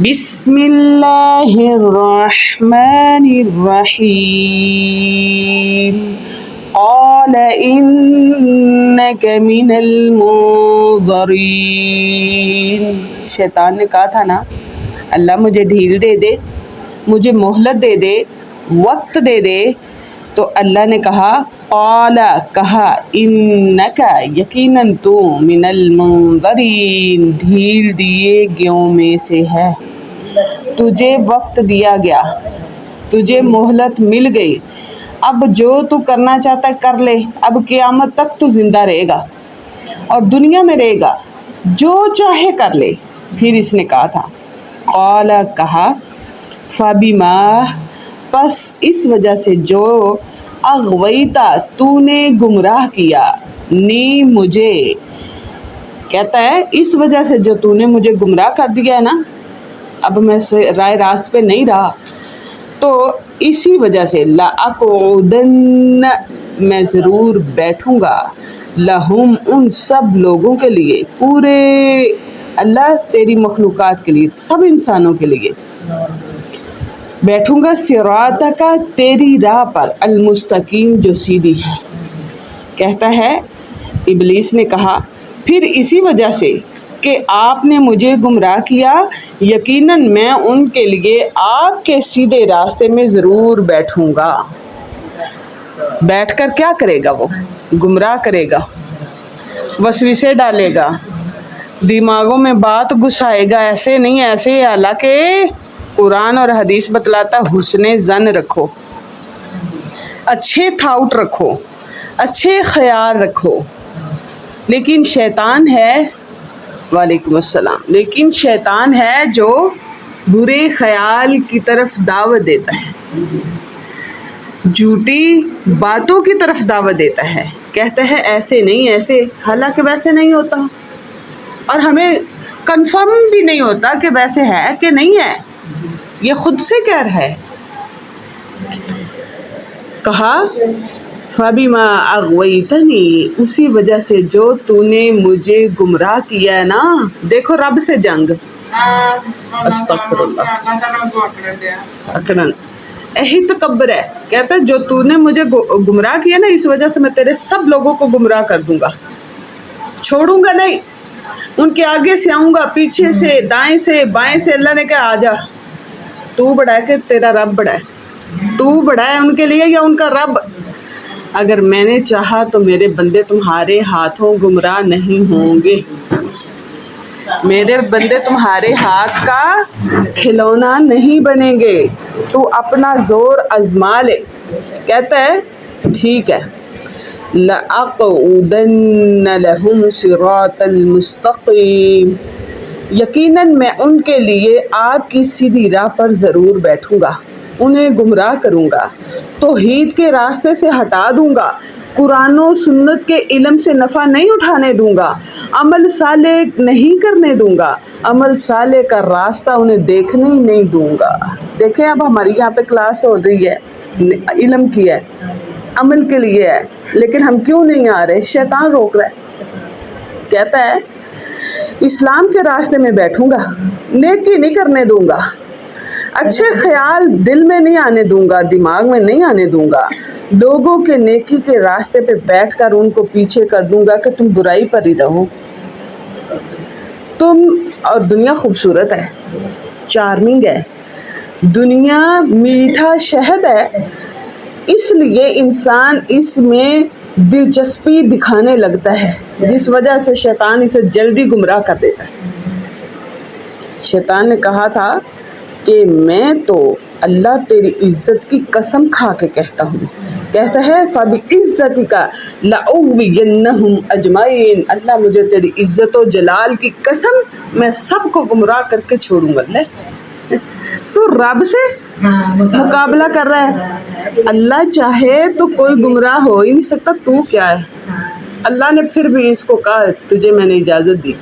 بسم اللہ الرحمن الرحیم قال انک من المنظرین۔ شیطان نے کہا تھا نا اللہ مجھے ڈھیل دے دے، مجھے مہلت دے دے، وقت دے دے، تو اللہ نے کہا قال کہا انک یقیناً تو من المنظرین ڈھیل دیے گیوں میں سے ہے، تجھے وقت دیا گیا، تجھے مہلت مل گئی، اب جو تو کرنا چاہتا ہے کر لے، اب قیامت تک تو زندہ رہے گا اور دنیا میں رہے گا، جو چاہے کر لے۔ پھر اس نے کہا تھا قال کہا فبما پس اس وجہ سے جو اغویتا تو نے گمراہ کیا نی مجھے، کہتا ہے اس وجہ سے جو تو نے مجھے گمراہ کر دیا ہے نا، اب میں رائے راست پہ نہیں رہا، تو اسی وجہ سے لَأَقْعُدَنَّ میں ضرور بیٹھوں گا لہم ان سب لوگوں کے لیے، پورے اللہ تیری مخلوقات کے لیے، سب انسانوں کے لیے بیٹھوں گا صراطک تیری راہ پر المستقیم جو سیدھی ہے۔ کہتا ہے ابلیس نے کہا پھر اسی وجہ سے کہ آپ نے مجھے گمراہ کیا، یقیناً میں ان کے لیے آپ کے سیدھے راستے میں ضرور بیٹھوں گا۔ بیٹھ کر کیا کرے گا؟ وہ گمراہ کرے گا، وسوسے ڈالے گا، دماغوں میں بات گھسائے گا، ایسے نہیں ایسے، حالانکہ قرآن اور حدیث بتلاتا حسن ظن رکھو، اچھے تھاؤٹ رکھو، اچھے خیال رکھو، لیکن شیطان ہے، وعلیکم السلام، لیکن شیطان ہے جو برے خیال کی طرف دعوت دیتا ہے، جھوٹی باتوں کی طرف دعوت دیتا ہے، کہتا ہے ایسے نہیں ایسے، حالانکہ ویسے نہیں ہوتا، اور ہمیں کنفرم بھی نہیں ہوتا کہ ویسے ہے کہ نہیں ہے، یہ خود سے کہہ رہا ہے۔ کہا فَبِمَا أَغْوَيْتَنِي اسی وجہ سے جو تو نے مجھے گمراہ کیا ہے نا، دیکھو رب سے جنگ، استغفر اللہ اکڑن یہی تکبر ہے، کہتا ہے جو تو نے مجھے گمراہ کیا نا، اس وجہ سے میں تیرے سب لوگوں کو گمراہ کر دوں گا، چھوڑوں گا نہیں، ان کے آگے سے آؤں گا، پیچھے سے، دائیں سے، بائیں سے۔ اللہ نے کہا آجا، تو بڑا ہے کہ تیرا رب بڑا ہے؟ تو بڑا ہے ان کے لیے یا ان کا رب؟ اگر میں نے چاہا تو میرے بندے تمہارے ہاتھوں گمراہ نہیں ہوں گے، میرے بندے تمہارے ہاتھ کا کھلونا نہیں بنیں گے، تو اپنا زور آزما لے۔ کہتا ہے ٹھیک ہے، لَأَقْعُدَنَّ لَهُمْ صِرَاطَ الْمُسْتَقِيمَ یقیناً میں ان کے لیے آپ کی سیدھی راہ پر ضرور بیٹھوں گا، انہیں گمراہ کروں گا، توحید کے راستے سے ہٹا دوں گا، قرآن و سنت کے علم سے نفع نہیں اٹھانے دوں گا، عمل صالح نہیں کرنے دوں گا، عمل صالح کا راستہ انہیں دیکھنے ہی نہیں دوں گا۔ دیکھیں اب ہماری یہاں پہ کلاس ہو رہی ہے، علم کی ہے، عمل کے لیے ہے، لیکن ہم کیوں نہیں آ رہے؟ شیطان روک رہا ہے۔ کہتا ہے اسلام کے راستے میں بیٹھوں گا، نیکی نہیں کرنے دوں گا، اچھے خیال دل میں نہیں آنے دوں گا، دماغ میں نہیں آنے دوں گا، لوگوں کے نیکی کے راستے پہ بیٹھ کر ان کو پیچھے کر دوں گا کہ تم برائی پر ہی رہو۔ تم اور دنیا خوبصورت ہے، چارمنگ ہے، دنیا میٹھا شہد ہے، اس لیے انسان اس میں دلچسپی دکھانے لگتا ہے، جس وجہ سے شیطان اسے جلدی گمراہ کر دیتا ہے۔ شیطان نے کہا تھا کہ میں تو اللہ تیری عزت کی قسم کھا کے کہتا ہوں، کہتا ہے فَبِعِزَّتِكَ لَأُغْوِيَنَّهُمْ أَجْمَعِينَ اللہ مجھے تیری عزت و جلال کی قسم میں سب کو گمراہ کر کے چھوڑوں گا۔ تو رب سے مقابلہ کر رہا ہے، اللہ چاہے تو کوئی گمراہ ہو ہی نہیں سکتا، تو کیا ہے؟ اللہ نے پھر بھی اس کو کہا تجھے میں نے اجازت دی،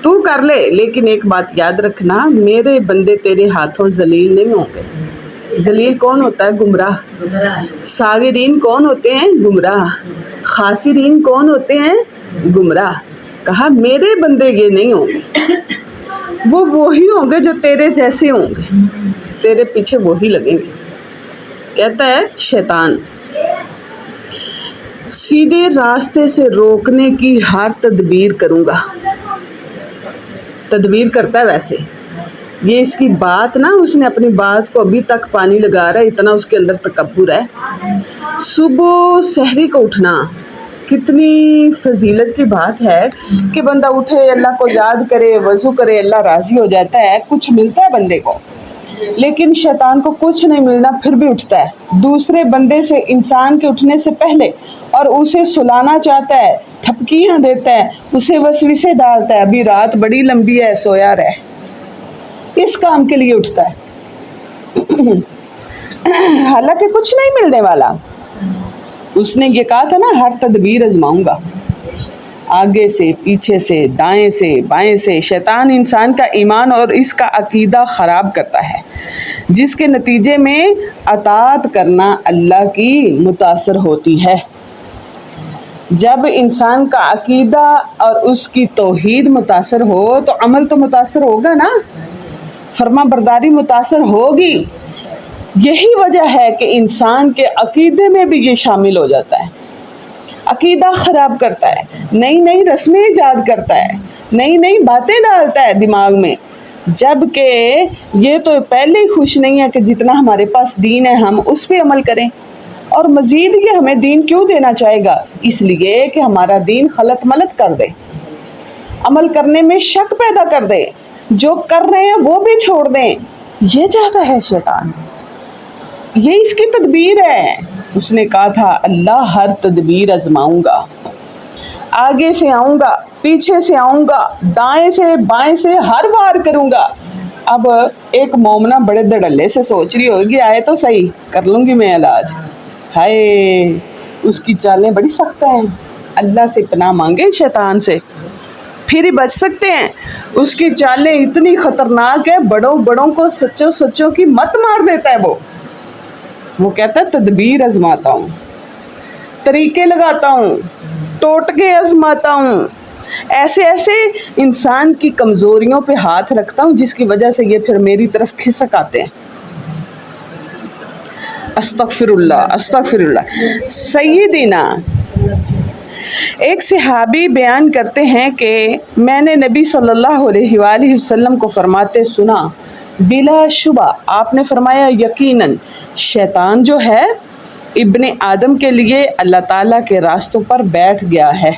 تو کر لے، لیکن ایک بات یاد رکھنا میرے بندے تیرے ہاتھوں ذلیل نہیں ہوں گے۔ ذلیل کون ہوتا ہے؟ گمراہ۔ صاغرین کون ہوتے ہیں؟ گمراہ۔ خاسرین کون ہوتے ہیں؟ گمراہ۔ کہا میرے بندے یہ نہیں ہوں گے۔ وہ وہی ہوں گے جو تیرے جیسے ہوں گے، تیرے پیچھے وہی لگیں گے. کہتا ہے شیطان سیدھے راستے سے روکنے کی ہر تدبیر کروں گا. تدبیر کرتا ہے ویسے، یہ اس کی بات نا، اس نے اپنی بات کو ابھی تک پانی لگا رہا ہے، اتنا اس کے اندر تکبر ہے. صبح سحری کو اٹھنا کتنی فضیلت کی بات ہے کہ بندہ اٹھے، اللہ کو یاد کرے، وضو کرے، اللہ راضی ہو جاتا ہے، کچھ ملتا ہے بندے کو. لیکن شیطان کو کچھ نہیں ملنا پھر بھی اٹھتا ہے دوسرے بندے سے، انسان کے اٹھنے سے پہلے، اور اسے سلانا چاہتا ہے، تھپکیاں دیتا ہے، اسے وسوسے ڈالتا ہے، ابھی رات بڑی لمبی ہے، سویا رہ. اس کام کے لیے اٹھتا ہے حالانکہ کچھ نہیں ملنے والا. اس نے یہ کہا تھا نا ہر تدبیر آزماؤں گا، آگے سے، پیچھے سے، دائیں سے، بائیں سے. شیطان انسان کا ایمان اور اس کا عقیدہ خراب کرتا ہے، جس کے نتیجے میں اطاعت کرنا اللہ کی متاثر ہوتی ہے. جب انسان کا عقیدہ اور اس کی توحید متاثر ہو تو عمل تو متاثر ہوگا نا، فرما برداری متاثر ہوگی. یہی وجہ ہے کہ انسان کے عقیدے میں بھی یہ شامل ہو جاتا ہے. عقیدہ خراب کرتا ہے، نئی نئی رسمیں ایجاد کرتا ہے، نئی نئی باتیں ڈالتا ہے دماغ میں، جبکہ یہ تو پہلے ہی خوش نہیں ہے کہ جتنا ہمارے پاس دین ہے ہم اس پہ عمل کریں. اور مزید یہ ہمیں دین کیوں دینا چاہے گا؟ اس لیے کہ ہمارا دین خلط ملط کر دے، عمل کرنے میں شک پیدا کر دے، جو کر رہے ہیں وہ بھی چھوڑ دیں. یہ چاہتا ہے شیطان، یہ اس کی تدبیر ہے. اس نے کہا تھا اللہ ہر تدبیر آزماؤں گا، آگے سے آؤں گا، پیچھے سے آؤں گا، دائیں سے بائیں سے ہر وار کروں گا. اب ایک مومنہ بڑے دڑلے سے سوچ رہی ہوگی آئے تو صحیح کر لوں گی میں علاج. ہائے اس کی چالیں بڑی سخت ہیں. اللہ سے پناہ مانگے شیطان سے، پھر ہی بچ سکتے ہیں. اس کی چالیں اتنی خطرناک ہے، بڑوں بڑوں کو سچوں سچوں کی مت مار دیتا ہے. وہ کہتا ہے تدبیر آزماتا ہوں، طریقے لگاتا ہوں، ٹوٹکے آزماتا ہوں، ایسے ایسے انسان کی کمزوریوں پہ ہاتھ رکھتا ہوں جس کی وجہ سے یہ پھر میری طرف کھسک آتے ہیں. استغفر اللہ استغفر اللہ. سیدنا ایک صحابی بیان کرتے ہیں کہ میں نے نبی صلی اللہ علیہ وآلہ وسلم کو فرماتے سنا، بلا شبہ آپ نے فرمایا یقیناً شیطان جو ہے ابن آدم کے لیے اللہ تعالیٰ کے راستوں پر بیٹھ گیا ہے.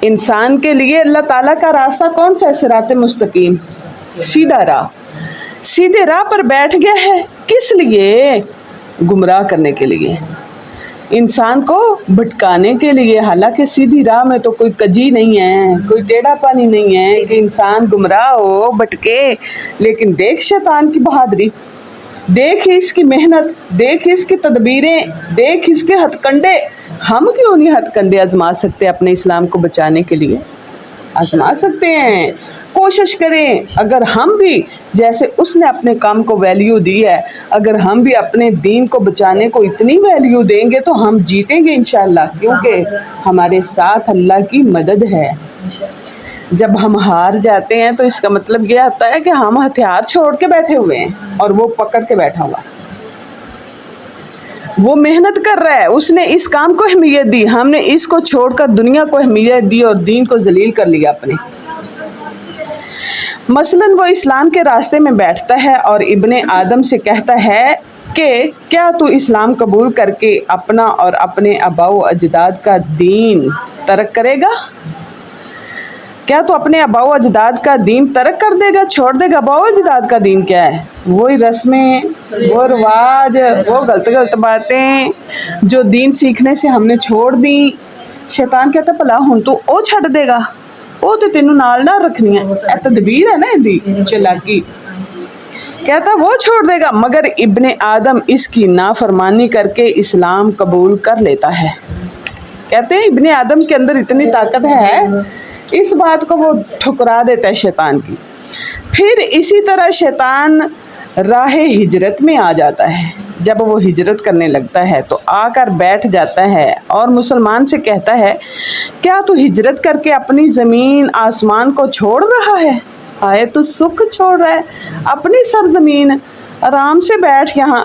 انسان کے لیے اللہ تعالیٰ کا راستہ کون سا ہے؟ صراط مستقیم، سیدھا راہ. سیدھے راہ پر بیٹھ گیا ہے، کس لیے؟ گمراہ کرنے کے لیے، انسان کو بھٹکانے کے لیے. حالانکہ سیدھی راہ میں تو کوئی کجی نہیں ہے، کوئی ٹیڑھا پانی نہیں ہے کہ انسان گمراہ ہو، بھٹکے. لیکن دیکھ شیطان کی بہادری، دیکھ اس کی محنت، دیکھ اس کی تدبیریں، دیکھ اس کے ہتھ کنڈے. ہم کیوں نہیں ہتھ کنڈے آزما سکتے اپنے اسلام کو بچانے کے لیے؟ آزما سکتے ہیں، کوشش کریں. اگر ہم بھی جیسے اس نے اپنے کام کو ویلیو دی ہے، اگر ہم بھی اپنے دین کو بچانے کو اتنی ویلیو دیں گے تو ہم جیتیں گے انشاءاللہ، کیونکہ ہمارے ساتھ اللہ کی مدد ہے. جب ہم ہار جاتے ہیں تو اس کا مطلب یہ ہوتا ہے کہ ہم ہتھیار چھوڑ کے بیٹھے ہوئے ہیں اور وہ پکڑ کے بیٹھا ہوا. وہ محنت کر رہا ہے، اس نے اس کام کو اہمیت دی، ہم نے اس کو چھوڑ کر دنیا کو اہمیت دی اور دین کو ذلیل کر لیا اپنے. مثلاً وہ اسلام کے راستے میں بیٹھتا ہے اور ابن آدم سے کہتا ہے کہ کیا تو اسلام قبول کر کے اپنا اور اپنے آباء و اجداد کا دین ترک کرے گا؟ کیا تو اپنے آباء و اجداد کا دین ترک کر دے گا، چھوڑ دے گا؟ آباء و اجداد کا دین کیا ہے؟ وہی رسمیں، وہ رواج، وہ غلط غلط باتیں جو دین سیکھنے سے ہم نے چھوڑ دی. شیطان کہتا بھلا ہوں تو او چھڈ دے گا، وہ تو تینوں نال نہ رکھنی ہے. اے تدبیر ہے نا دی چلاکی. کہتا وہ چھوڑ دے گا، مگر ابن آدم اس کی نافرمانی کر کے اسلام قبول کر لیتا ہے. کہتے ہیں ابن آدم کے اندر اتنی طاقت ہے، اس بات کو وہ ٹھکرا دیتا ہے شیطان کی. پھر اسی طرح شیطان راہ ہجرت میں آ جاتا ہے. جب وہ ہجرت کرنے لگتا ہے تو آ کر بیٹھ جاتا ہے اور مسلمان سے کہتا ہے کیا تو ہجرت کر کے اپنی زمین آسمان کو چھوڑ رہا ہے؟ آئے تو سکھ چھوڑ رہا ہے اپنی سرزمین، آرام سے بیٹھ یہاں۔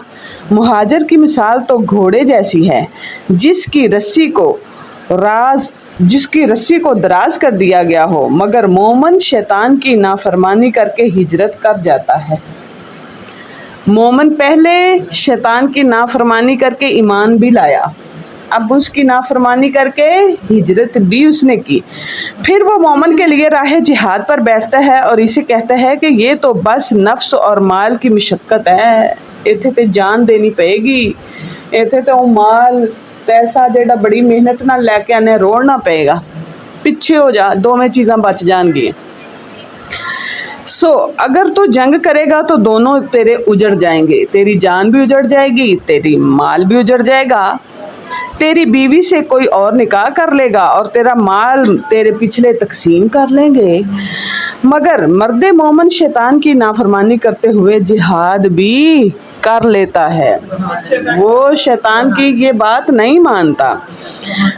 مہاجر کی مثال تو گھوڑے جیسی ہے جس کی رسی کو دراز کر دیا گیا ہو، مگر مومن شیطان کی نافرمانی کر کے ہجرت کر جاتا ہے۔ مومن پہلے شیطان کی نافرمانی کر کے ایمان بھی لایا، اب اس کی نافرمانی کر کے ہجرت بھی اس نے کی، پھر وہ مومن کے لیے راہ جہاد پر بیٹھتا ہے اور اسے کہتا ہے کہ یہ تو بس نفس اور مال کی مشقت ہے، ایتھے تے جان دینی پئے گی، ایتھے تے مال پیسہ جیڑا بڑی محنت نہ لے کے آنے روڑنا پئے گا، پیچھے ہو جا، دو میں چیزاں بچ جان گی۔ اگر تو جنگ کرے گا تو دونوں تیرے اجڑ جائیں گے، تیری جان بھی اجڑ جائے گی، تیری مال بھی اجڑ جائے گا، تیری بیوی سے کوئی اور نکاح کر لے گا اور تیرا مال تیرے پچھلے تقسیم کر لیں گے۔ مگر مرد مومن شیطان کی نافرمانی کرتے ہوئے جہاد بھی کر لیتا ہے، وہ شیطان کی یہ بات نہیں مانتا۔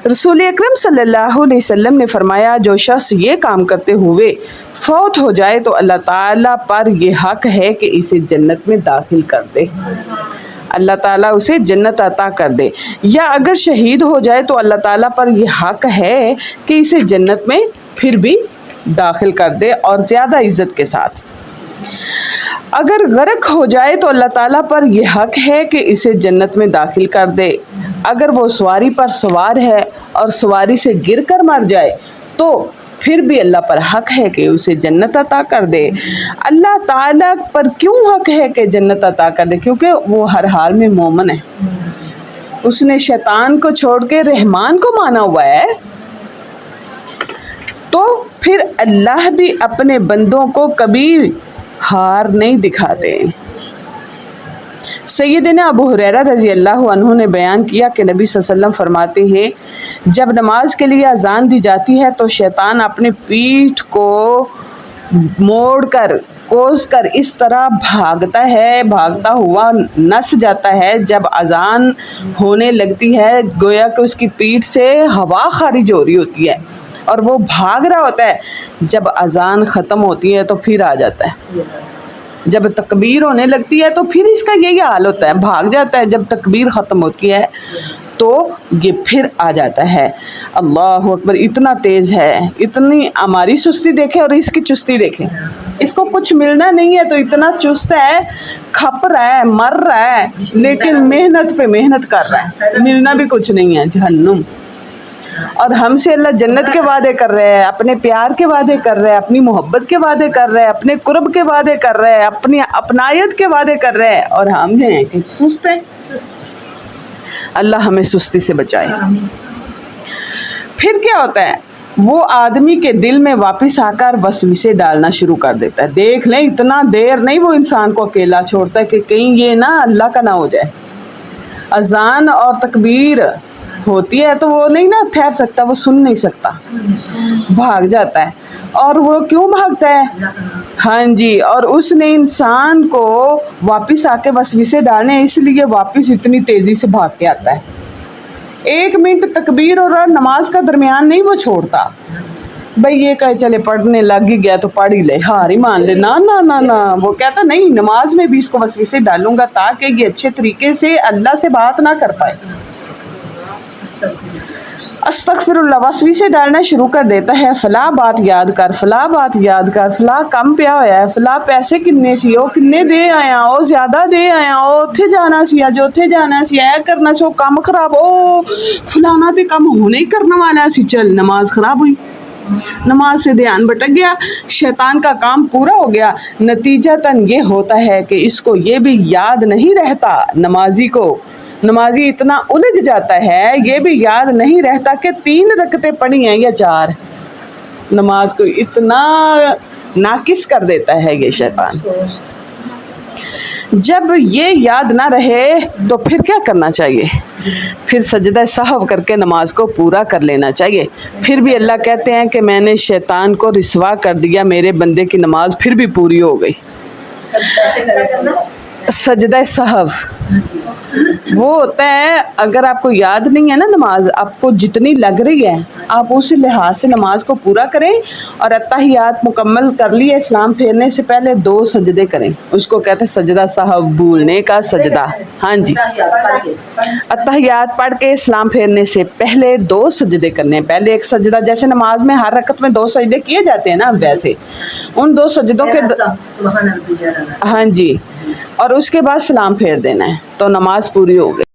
رسول اکرم صلی اللہ علیہ وسلم نے فرمایا جو شخص یہ کام کرتے ہوئے فوت ہو جائے تو اللہ تعالیٰ پر یہ حق ہے کہ اسے جنت میں داخل کر دے، اللہ تعالیٰ اسے جنت عطا کر دے، یا اگر شہید ہو جائے تو اللہ تعالیٰ پر یہ حق ہے کہ اسے جنت میں پھر بھی داخل کر دے اور زیادہ عزت کے ساتھ۔ اگر غرق ہو جائے تو اللہ تعالیٰ پر یہ حق ہے کہ اسے جنت میں داخل کر دے، اگر وہ سواری پر سوار ہے اور سواری سے گر کر مر جائے تو پھر بھی اللہ پر حق ہے کہ اسے جنت عطا کر دے۔ اللہ تعالیٰ پر کیوں حق ہے کہ جنت عطا کر دے؟ کیونکہ وہ ہر حال میں مومن ہے، اس نے شیطان کو چھوڑ کے رحمان کو مانا ہوا ہے، تو پھر اللہ بھی اپنے بندوں کو کبھی ہار نہیں دکھاتے۔ سیدنا ابو ہریرہ رضی اللہ عنہ نے بیان کیا کہ نبی صلی اللہ علیہ وسلم فرماتے ہیں جب نماز کے لیے اذان دی جاتی ہے تو شیطان اپنے پیٹھ کو موڑ کر کوس کر اس طرح بھاگتا ہوا نس جاتا ہے، جب اذان ہونے لگتی ہے گویا کہ اس کی پیٹھ سے ہوا خارج ہو رہی ہوتی ہے اور وہ بھاگ رہا ہوتا ہے، جب اذان ختم ہوتی ہے تو پھر آ جاتا ہے، جب تکبیر ہونے لگتی ہے تو پھر اس کا یہی حال ہوتا ہے، بھاگ جاتا ہے، جب تکبیر ختم ہوتی ہے تو یہ پھر آ جاتا ہے۔ اللہ اکبر، اتنا تیز ہے، اتنی ہماری سستی دیکھیں اور اس کی چستی دیکھیں، اس کو کچھ ملنا نہیں ہے تو اتنا چست ہے، کھپ رہا ہے، مر رہا ہے، لیکن محنت پہ محنت کر رہا ہے، ملنا بھی کچھ نہیں ہے، جہنم۔ اور ہم سے اللہ جنت کے وعدے کر رہے ہیں، اپنے پیار کے وعدے کر رہے ہیں، اپنی محبت کے وعدے کر رہے ہیں، اپنے قرب کے وعدے کر رہے ہیں، اپنی اپنائیت کے وعدے کر رہے ہیں، اور ہم جو ہیں کہ سست ہیں۔ اللہ ہمیں سستی سے بچائے۔ پھر کیا ہوتا ہے؟ وہ آدمی کے دل میں واپس آ کر وسوسے ڈالنا شروع کر دیتا ہے۔ دیکھ لیں اتنا دیر نہیں وہ انسان کو اکیلا چھوڑتا ہے کہ کہیں یہ نہ اللہ کا نہ ہو جائے۔ اذان اور تکبیر ہوتی ہے تو وہ نہیں نا ٹھہر سکتا، وہ سن نہیں سکتا، بھاگ جاتا ہے۔ اور وہ کیوں بھاگتا ہے؟ ہاں جی، اور اس نے انسان کو واپس آ کے وسوسے ڈالنے، اس لیے واپس اتنی تیزی سے بھاگ کے آتا ہے۔ 1 منٹ تکبیر اور نماز کا درمیان نہیں وہ چھوڑتا، بھئی یہ کہے چلے پڑھنے لگ ہی گیا تو پڑھ ہی لے، ہار ہی مان لے، نہ نہ نہ نہ، وہ کہتا نہیں، نماز میں بھی اس کو وسوسے ڈالوں گا تاکہ یہ اچھے طریقے سے اللہ سے بات نہ کر پائے۔ استغفر اللہ، وسوسے ڈالنا شروع کر دیتا ہے، فلاں بات یاد کر، فلاں بات یاد کر، فلاں کم پیا ہویا ہے، فلاں پیسے کنے سی، او کنے دے آیا، او زیادہ دے آیا، او اتھے جانا سی، جو اتھے جانا سی، اے کرنا سی، کم خراب، او فلانا تے کم ہونے ہی کرنا والا سی، چل نماز خراب ہوئی، نماز سے دھیان بھٹک گیا، شیطان کا کام پورا ہو گیا۔ نتیجتاً یہ ہوتا ہے کہ اس کو یہ بھی یاد نہیں رہتا، نمازی اتنا الجھ جاتا ہے، یہ بھی یاد نہیں رہتا کہ 3 رکعتیں پڑھی ہیں یا 4، نماز کو اتنا ناقص کر دیتا ہے یہ شیطان۔ جب یہ یاد نہ رہے تو پھر کیا کرنا چاہیے؟ پھر سجدہ سہو کر کے نماز کو پورا کر لینا چاہیے۔ پھر بھی اللہ کہتے ہیں کہ میں نے شیطان کو رسوا کر دیا، میرے بندے کی نماز پھر بھی پوری ہو گئی۔ سجدہ سہو وہ ہوتا ہے اگر آپ کو یاد نہیں ہے نا نماز آپ کو جتنی لگ رہی ہے آپ اسی لحاظ سے نماز کو پورا کریں اور اتحیات مکمل کر لیے اسلام پھیرنے سے پہلے 2 سجدے کریں. اس کو کہتے ہیں سجدہ صاحب بھولنے کا سجدہ. ہاں جی اتحیات پڑھ کے اسلام پھیرنے سے پہلے 2 سجدے کرنے ہیں. پہلے ایک سجدہ جیسے نماز میں ہر رکعت میں 2 سجدے کیے جاتے ہیں نا ویسے ان 2 سجدوں کے ہاں جی اور اس کے بعد سلام پھیر دینا ہے تو نماز پوری ہو گئی.